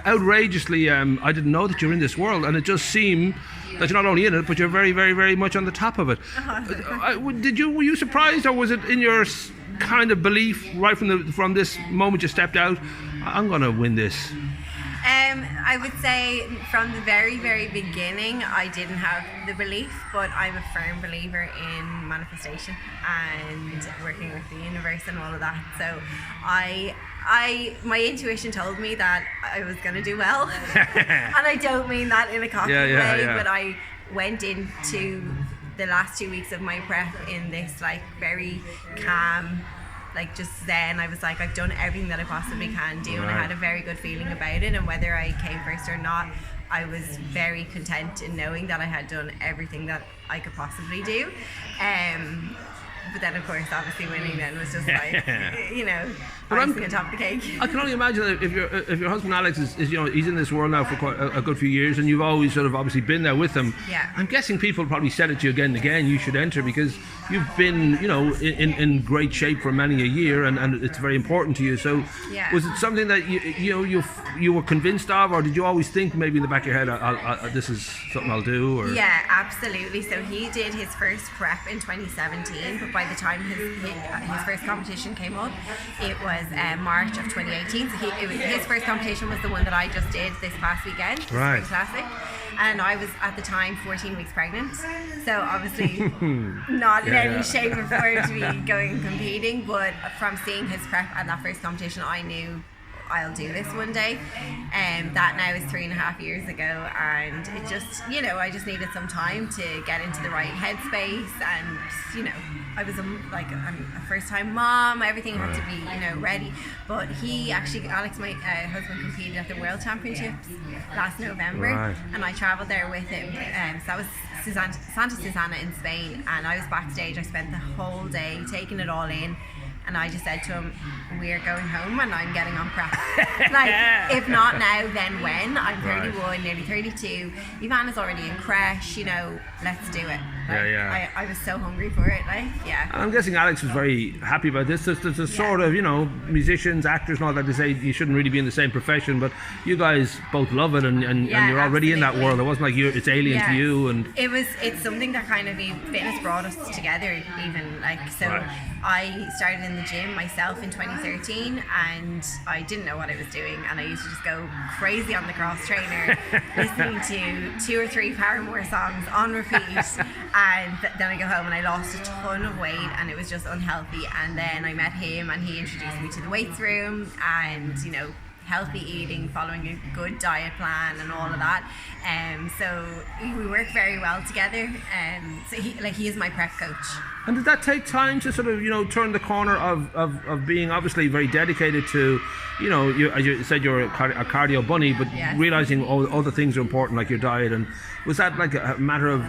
Outrageously, I didn't know that you're in this world, and it just seemed that you're not only in it, but you're very, very, very much on the top of it. Were you surprised, or was it in your kind of belief right from this moment you stepped out? I'm going to win this. I would say from the very, very beginning, I didn't have the belief, but I'm a firm believer in manifestation and working with the universe and all of that. So my intuition told me that I was going to do well. And I don't mean that in a cocky way, but I went into the last 2 weeks of my prep in this like very calm, like just zen. I was like, I've done everything that I possibly can do, and I had a very good feeling about it. And whether I came first or not, I was very content in knowing that I had done everything that I could possibly do. But then, of course, obviously winning then was just like, icing on top of the cake. I can only imagine that if your husband Alex is he's in this world now for quite a good few years, and you've always sort of obviously been there with him. Yeah. I'm guessing people probably said it to you again and again, you should enter, because you've been, in great shape for many a year, and it's very important to you. So was it something that you were convinced of, or did you always think maybe in the back of your head, this is something I'll do? Or? Yeah, absolutely. So he did his first prep in 2017, but by the time his first competition came up, it was March of 2018. So his first competition was the one that I just did this past weekend, right? Classic. And I was at the time 14 weeks pregnant, so obviously not in any shape or form to be going and competing. But from seeing his prep and that first competition, I knew I'll do this one day. That now is 3.5 years ago, and it just, I just needed some time to get into the right headspace, and I'm a first-time mom. Everything had to be, ready. But Alex, my husband, competed at the World Championships last November, and I travelled there with him. So that was Santa Susana in Spain, and I was backstage. I spent the whole day taking it all in. And I just said to him, we're going home and I'm getting on prep. If not now, then when? I'm 31, nearly 32. Ivana's already in creche, let's do it. I was so hungry for it, And I'm guessing Alex was very happy about this. There's a sort of, musicians, actors and all that, they say you shouldn't really be in the same profession, but you guys both love it, and you're already in that world. It wasn't like it's alien to you. And it's something that kind of fitness brought us together, even I started in the gym myself in 2013, and I didn't know what I was doing, and I used to just go crazy on the cross trainer, listening to 2 or 3 Paramore songs on repeat, and then I go home and I lost a ton of weight, and it was just unhealthy. And then I met him, and he introduced me to the weights room, and healthy eating, following a good diet plan and all of that. So we work very well together. So he is my prep coach. And did that take time to sort of, turn the corner of being obviously very dedicated to, as you said, you're a cardio bunny, but realizing all other things are important, like your diet? And was that like a matter of,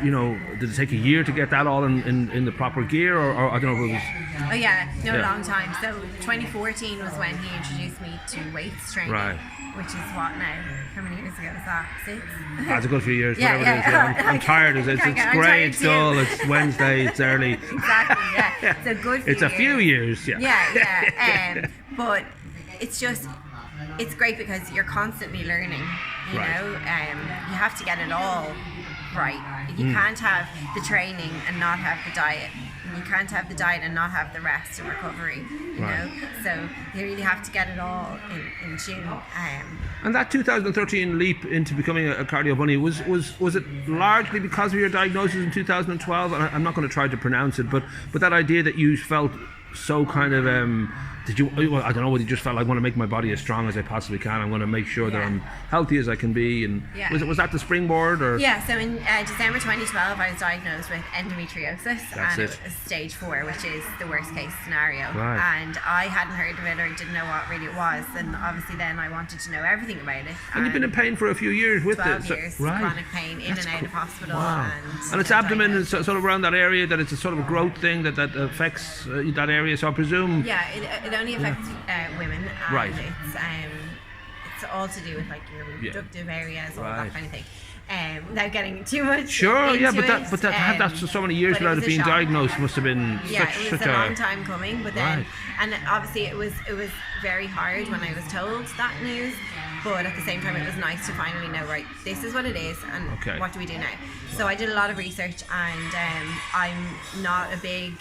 did it take a year to get that all in the proper gear, or I don't know if it was... a long time. So 2014 was when he introduced me to weights training. Right. Which is what now? How many years ago was that? 6? That's a good few years. Whatever it is. I'm tired. It's grey. It's dull. It's Wednesday. It's early. Exactly. It's a good. It's a few years. But it's great because you're constantly learning. You have to get it all right. You can't have the training and not have the diet. You can't have the diet and not have the rest and recovery, So you really have to get it all in tune. And that 2013 leap into becoming a cardio bunny, was it largely because of your diagnosis in 2012? And I'm not going to try to pronounce it, but that idea that you felt so kind of did you? I don't know whether you just felt like I want to make my body as strong as I possibly can. I'm going to make sure that I'm healthy as I can be. And was that the springboard? Or? Yeah. So in December 2012, I was diagnosed with endometriosis, and it was stage 4, which is the worst case scenario. Right. And I hadn't heard of it or didn't know what really it was. And obviously, then I wanted to know everything about it. And you've been in pain for a few years with 12 years, chronic pain, in and out of hospital. Wow. And it's abdomen is sort of around that area, that it's a sort of a growth thing that affects that area. So I presume. Yeah, it only affects women. And right. It's all to do with like your reproductive areas, all that kind of thing. Without getting too much. Sure, but that had that for so many years without it being diagnosed must have been it was a long time coming. But then, and obviously it was very hard when I was told that news. but at the same time it was nice to finally know, right, this is what it is, and what do we do now. So I did a lot of research, and I'm not a big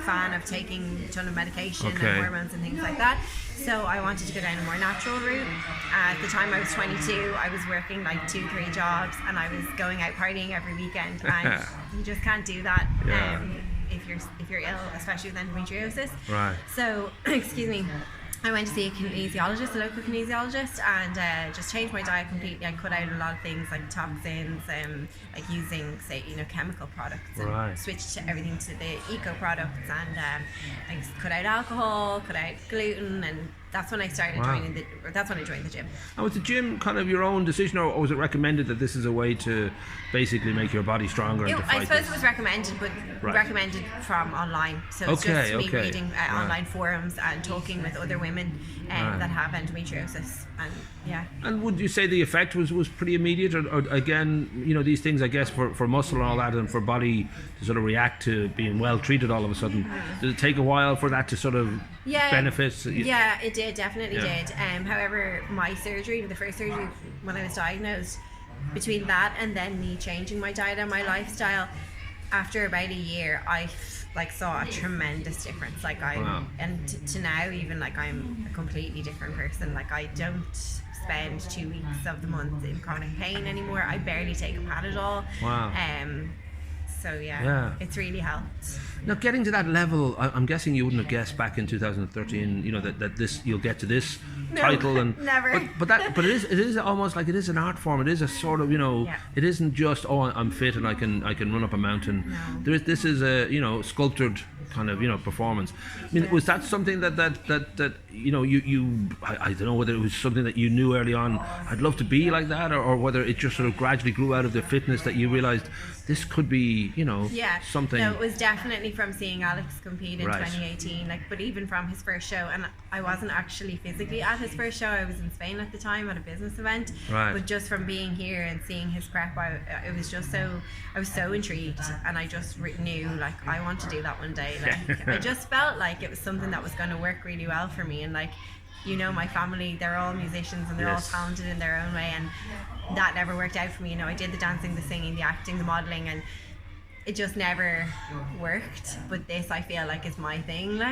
fan of taking a ton of medication and hormones and things like that. So I wanted to go down a more natural route. At the time I was 22, I was working like 2-3 jobs, and I was going out partying every weekend, and you just can't do that if you're ill, especially with endometriosis. Right. So, excuse me, I went to see a kinesiologist, a local kinesiologist, and just changed my diet completely. I cut out a lot of things like toxins, like using, say, chemical products, and switched to everything to the eco products, and I cut out alcohol, cut out gluten, and that's when I started that's when I joined the gym. And was the gym kind of your own decision, or was it recommended that this is a way to basically make your body stronger and to fight I suppose it was recommended, but recommended from online. So it's just me reading online forums and talking with other women that have endometriosis, and And would you say the effect was pretty immediate, or again, these things, I guess, for muscle and all that, and for body to sort of react to being well treated all of a sudden, did it take a while for that to sort of benefit? Yeah, it did, definitely did. However, my surgery, the first surgery when I was diagnosed, between that and then me changing my diet and my lifestyle, after about a year, I saw a tremendous difference. And to now, even I'm a completely different person. I don't spend 2 weeks of the month in chronic pain anymore. I barely take a Panadol. So it's really helped. Now, getting to that level, I'm guessing you wouldn't have guessed back in 2013, that this, you'll get to this title, and never. But it is almost like it is an art form. It is a sort of, it isn't just I'm fit and I can run up a mountain. No. This is a sculptured kind of performance. I mean, was that something that you I don't know whether it was something that you knew early on, I'd love to be like that, or whether it just sort of gradually grew out of the fitness that you realized this could be something. No, it was definitely from seeing Alex compete in 2018, but even from his first show, and I wasn't actually physically at his first show. I was in Spain at the time at a business event, but just from being here and seeing his prep, I was so intrigued, and I just knew I want to do that one day. I just felt like it was something that was going to work really well for me, and my family, they're all musicians and they're all talented in their own way, and that never worked out for me. I did the dancing, the singing, the acting, the modelling, and it just never worked. But this, I feel like, is my thing.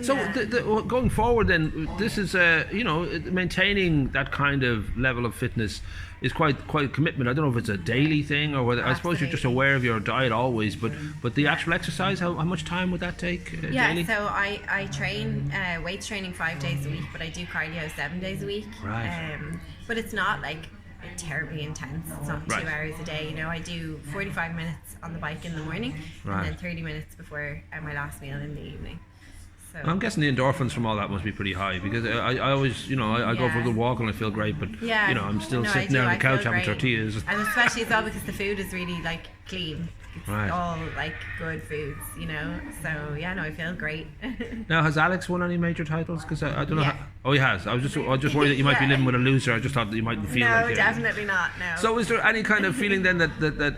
So going forward, then, this is maintaining that kind of level of fitness is quite a commitment. I don't know if it's a daily thing or whether I suppose you're just aware of your diet always, but the actual exercise, how much time would that take daily? So I train weights training 5 days a week, but I do cardio 7 days a week. But it's not terribly intense. It's not 2 hours a day. I do 45 minutes on the bike in the morning, and then 30 minutes before my last meal in the evening. So I'm guessing the endorphins from all that must be pretty high, because I always, I go for a good walk and I feel great, but I'm still sitting there on the couch having tortillas. And especially as well because the food is really clean. It's all good foods, So I feel great. Now, has Alex won any major titles? Because I don't know. He has. I was just worried that you might be living with a loser. I just thought that you mightn't feel like it. No, definitely not. No. So is there any kind of feeling then that that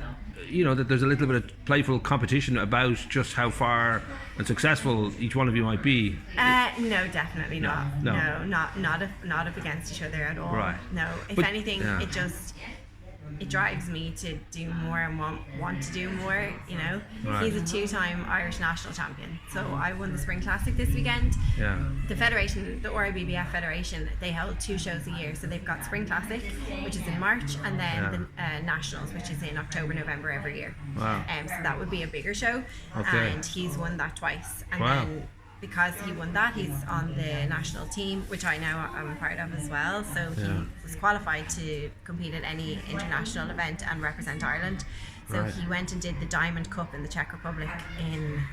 there's a little bit of playful competition about just how far and successful each one of you might be? No, definitely not. No, not up against each other at all. No. If anything, it drives me to do more and want to do more. He's a 2-time Irish national champion, so I won the Spring Classic this weekend. The federation, the RIBBF Federation, they hold 2 shows a year, so they've got Spring Classic, which is in March, and then the Nationals, which is in October, November every year. So that would be a bigger show, and he's won that twice, and then because he won that, he's on the national team, which I now am a part of as well. So he was qualified to compete at any international event and represent Ireland. So he went and did the Diamond Cup in the Czech Republic in,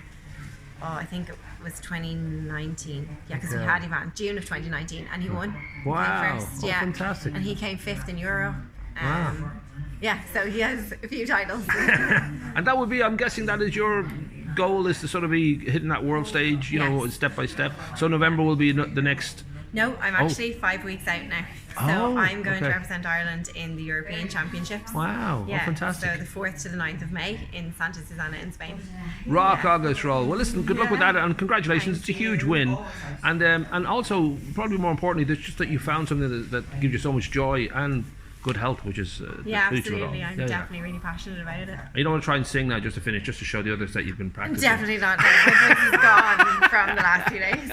I think it was 2019. Because we had Ivan, June of 2019, and he won. Wow, he came first, fantastic. And he came 5th in Euro. So he has a few titles. And that would be, I'm guessing that is your goal, is to sort of be hitting that world stage, step by step. So November will be the next No, I'm actually 5 weeks out now. So Oh, I'm going to okay. represent Ireland in the European Championships. Wow, Yeah, oh, fantastic. so the 4th to the 9th of May in Santa Susana in Spain. Rock August roll. Well, listen, good luck with that, and congratulations. Thank It's a huge win, and also probably more importantly, it's just that you found something that gives you so much joy and good health, which is Yeah, the future of it all. absolutely. I'm Yeah, yeah. definitely really passionate about it. You don't want to try and sing now just to finish, just to show the others that you've been practicing. Definitely not. No, my voice is gone from the last 2 days.